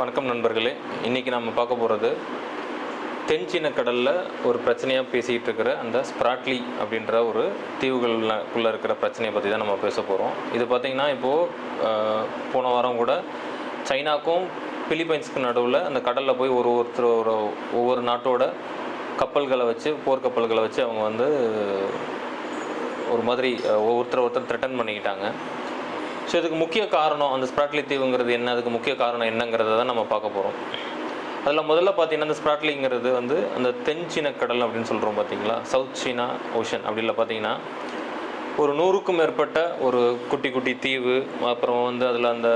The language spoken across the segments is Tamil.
வணக்கம் நண்பர்களே. இன்றைக்கி நம்ம பார்க்க போகிறது தென் சீன கடலில் ஒரு பிரச்சனையாக பேசிகிட்டு இருக்கிற அந்த ஸ்ப்ராட்லி அப்படின்ற ஒரு தீவுகளுக்குள்ளே இருக்கிற பிரச்சனையை பற்றி தான் நம்ம பேச போகிறோம். இது பார்த்திங்கன்னா இப்போது போன வாரம் கூட சைனாக்கும் பிலிப்பைன்ஸுக்கு நடுவில் அந்த கடலில் போய் ஒவ்வொரு நாட்டோட கப்பல்களை வச்சு போர்க்கப்பல்களை வச்சு அவங்க வந்து ஒரு மாதிரி ஒருத்தர் த்ரெட்டன் பண்ணிக்கிட்டாங்க. ஸோ இதுக்கு முக்கிய காரணம் அந்த ஸ்ப்ராட்லி தீவுங்கிறது என்ன, அதுக்கு முக்கிய காரணம் என்னங்கிறத தான் நம்ம பார்க்க போகிறோம். அதில் முதல்ல பார்த்திங்கன்னா அந்த ஸ்ப்ராட்லிங்கிறது வந்து அந்த தென் சீன கடல் அப்படின்னு சொல்கிறோம் பார்த்திங்களா, சவுத் சீனா ஓஷன் அப்படில பார்த்திங்கன்னா ஒரு 100க்கும் மேற்பட்ட ஒரு குட்டி குட்டி தீவு, அப்புறம் வந்து அதில் அந்த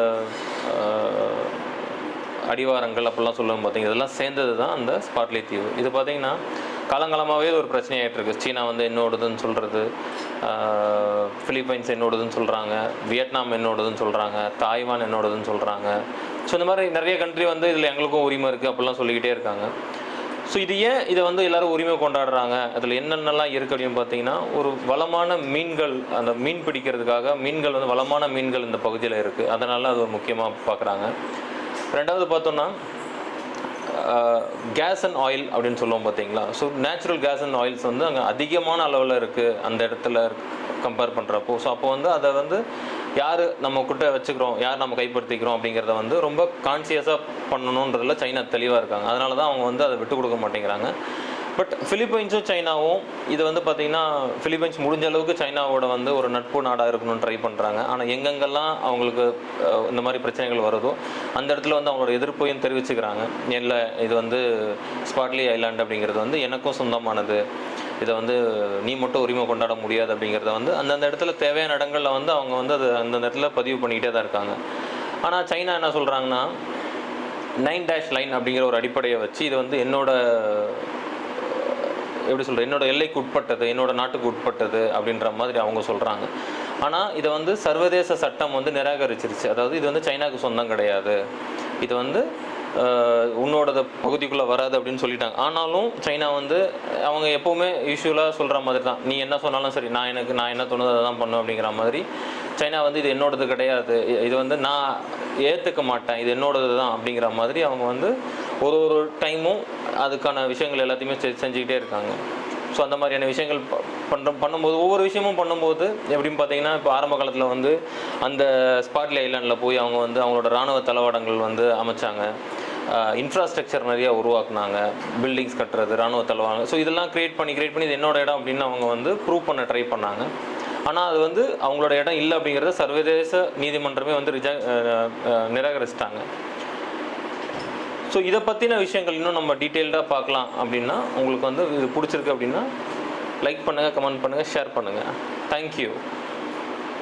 அடிவாரங்கள் அப்படிலாம் சொல்லுவோம் பார்த்திங்க, இதெல்லாம் சேர்ந்தது தான் அந்த ஸ்ப்ராட்லி தீவு. இது பார்த்திங்கன்னா காலங்காலமாகவே ஒரு பிரச்சனையாகிட்டு இருக்குது. சீனா வந்து என்னோடதுன்னு சொல்கிறது, பிலிப்பைன்ஸ் என்னோடதுன்னு சொல்கிறாங்க, வியட்நாம் என்னோடதுன்னு சொல்கிறாங்க, தாய்வான் என்னோடதுன்னு சொல்கிறாங்க. ஸோ இந்த மாதிரி நிறைய கண்ட்ரி வந்து இதில் எங்களுக்கும் உரிமை இருக்குது அப்படிலாம் சொல்லிக்கிட்டே இருக்காங்க. ஸோ இதை வந்து எல்லோரும் உரிமை கொண்டாடுறாங்க. அதில் என்னென்னலாம் இருக்குது அப்படின்னு பார்த்தீங்கன்னா, ஒரு வளமான மீன்கள், அந்த மீன் பிடிக்கிறதுக்காக மீன்கள் வந்து வளமான மீன்கள் இந்த பகுதியில் இருக்குது, அதனால் அது முக்கியமாக பார்க்குறாங்க. ரெண்டாவது பார்த்தோன்னா கேஸ் அண்ட் ஆயில் அப்படின்னு சொல்லுவோம் பார்த்தீங்களா. So natural gas and oils வந்து அங்கே அதிகமான அளவில் இருக்குது அந்த இடத்துல கம்பேர் பண்ணுறப்போ. ஸோ அப்போ வந்து அதை வந்து யார் நம்ம கிட்ட வச்சுக்கிறோம், யார் நம்ம கைப்படுத்திக்கிறோம் அப்படிங்கிறத வந்து ரொம்ப கான்சியஸாக பண்ணணுன்றதில் சைனா தெளிவாக இருக்காங்க. அதனால தான் அவங்க வந்து அதை விட்டு கொடுக்க மாட்டேங்கிறாங்க. பட் பிலிப்பைன்ஸும் சைனாவும் இது வந்து பார்த்திங்கன்னா, பிலிப்பைன்ஸ் முடிஞ்ச அளவுக்கு சைனாவோட வந்து ஒரு நட்பு நாடாக இருக்கணும்னு ட்ரை பண்ணுறாங்க. ஆனால் எங்கெங்கெல்லாம் அவங்களுக்கு இந்த மாதிரி பிரச்சனைகள் வருதோ அந்த இடத்துல வந்து அவங்களோட எதிர்ப்பையும் தெரிவிச்சுக்கிறாங்க. இல்லை, இது வந்து ஸ்பாட்லி ஐலாண்ட் அப்படிங்கிறது வந்து எனக்கும் சொந்தமானது, இதை வந்து நீ மட்டும் உரிமை கொண்டாட முடியாது அப்படிங்கிறத வந்து அந்தந்த இடத்துல தேவையான இடங்களில் வந்து அவங்க வந்து அது அந்தந்த இடத்துல பதிவு பண்ணிக்கிட்டே தான் இருக்காங்க. ஆனால் சைனா என்ன சொல்கிறாங்கன்னா, 9 லைன் அப்படிங்கிற ஒரு அடிப்படையை வச்சு இது வந்து என்னோட எல்லைக்கு உட்பட்டது, என்னோட நாட்டுக்கு உட்பட்டது அப்படின்ற மாதிரி அவங்க சொல்கிறாங்க. ஆனால் இதை வந்து சர்வதேச சட்டம் வந்து நிராகரிச்சிருச்சு. அதாவது இது வந்து சைனாவுக்கு சொந்தம் கிடையாது, இது வந்து உன்னோட பகுதிக்குள்ளே வராது அப்படின்னு சொல்லிட்டாங்க. ஆனாலும் சைனா வந்து அவங்க எப்போவுமே யூஸ்வலாக சொல்கிற மாதிரி தான், நீ என்ன சொன்னாலும் சரி, நான் என்ன தோணுதோ அதை தான் பண்ணும் அப்படிங்கிற மாதிரி சைனா வந்து இது என்னோடது கிடையாது, இது வந்து நான் ஏற்றுக்க மாட்டேன், இது என்னோடது தான் அப்படிங்கிற மாதிரி அவங்க வந்து ஒரு டைமும் அதுக்கான விஷயங்கள் எல்லாத்தையுமே செஞ்சுக்கிட்டே இருக்காங்க. ஸோ அந்த மாதிரியான விஷயங்கள் பண்ணும்போது, ஒவ்வொரு விஷயமும் பண்ணும்போது எப்படின்னு பார்த்தீங்கன்னா, இப்போ ஆரம்ப காலத்தில் வந்து அந்த ஸ்பாட்லி ஐலாண்டில் போய் அவங்க வந்து அவங்களோட இராணுவ தளவாடங்கள் வந்து அமைச்சாங்க, இன்ஃப்ராஸ்ட்ரக்சர் நிறையா உருவாக்குனாங்க, பில்டிங்ஸ் கட்டுறது, இராணுவ தளவாடங்கள். ஸோ இதெல்லாம் க்ரியேட் பண்ணி இது என்னோட இடம் அப்படின்னு அவங்க வந்து ப்ரூவ் பண்ண ட்ரை பண்ணாங்க. ஆனால் அது வந்து அவங்களோட இடம் இல்லை அப்படிங்கிறத சர்வதேச நீதிமன்றமே வந்து நிராகரிச்சிட்டாங்க. ஸோ இதை பற்றின விஷயங்கள் இன்னும் நம்ம டீட்டெயில்டாக பார்க்கலாம் அப்படின்னா, உங்களுக்கு வந்து இது பிடிச்சிருக்கு அப்படின்னா லைக் பண்ணுங்கள், கமெண்ட் பண்ணுங்கள், ஷேர் பண்ணுங்கள். தேங்க்யூ.